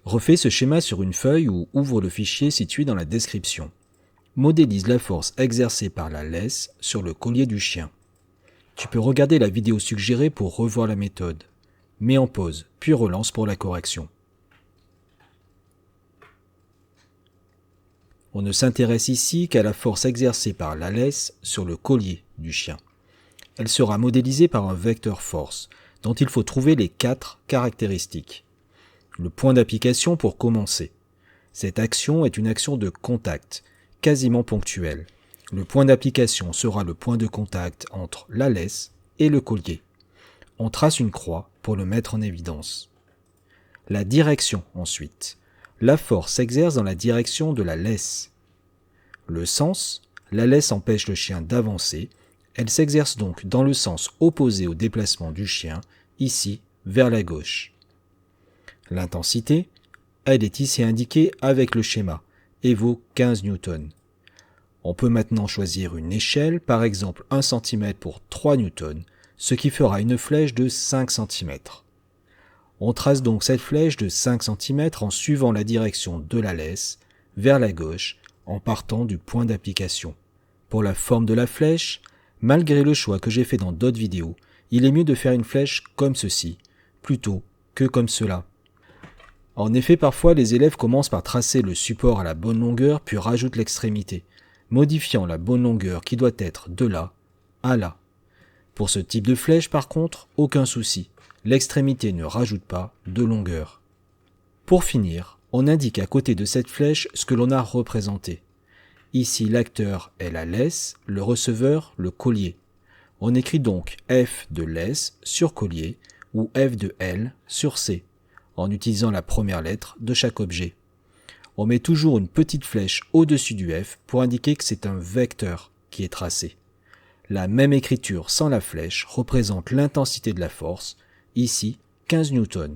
Refais ce schéma sur une feuille ou ouvre le fichier situé dans la description. Modélise la force exercée par la laisse sur le collier du chien. Tu peux regarder la vidéo suggérée pour revoir la méthode. Mets en pause, puis relance pour la correction. On ne s'intéresse ici qu'à la force exercée par la laisse sur le collier du chien. Elle sera modélisée par un vecteur force, dont il faut trouver les 4 caractéristiques. Le point d'application pour commencer. Cette action est une action de contact, quasiment ponctuelle. Le point d'application sera le point de contact entre la laisse et le collier. On trace une croix pour le mettre en évidence. La direction ensuite. La force s'exerce dans la direction de la laisse. Le sens, la laisse empêche le chien d'avancer. Elle s'exerce donc dans le sens opposé au déplacement du chien, ici vers la gauche. L'intensité, elle est ici indiquée avec le schéma et vaut 15 newtons. On peut maintenant choisir une échelle, par exemple 1 cm pour 3 newtons, ce qui fera une flèche de 5 cm. On trace donc cette flèche de 5 cm en suivant la direction de la laisse vers la gauche en partant du point d'application. Pour la forme de la flèche, malgré le choix que j'ai fait dans d'autres vidéos, il est mieux de faire une flèche comme ceci, plutôt que comme cela. En effet, parfois les élèves commencent par tracer le support à la bonne longueur puis rajoutent l'extrémité, modifiant la bonne longueur qui doit être de là à là. Pour ce type de flèche par contre, aucun souci, l'extrémité ne rajoute pas de longueur. Pour finir, on indique à côté de cette flèche ce que l'on a représenté. Ici l'acteur est la laisse, le receveur le collier. On écrit donc F de laisse sur collier ou F de L sur C, en utilisant la première lettre de chaque objet. On met toujours une petite flèche au-dessus du F pour indiquer que c'est un vecteur qui est tracé. La même écriture sans la flèche représente l'intensité de la force, ici 15 newtons,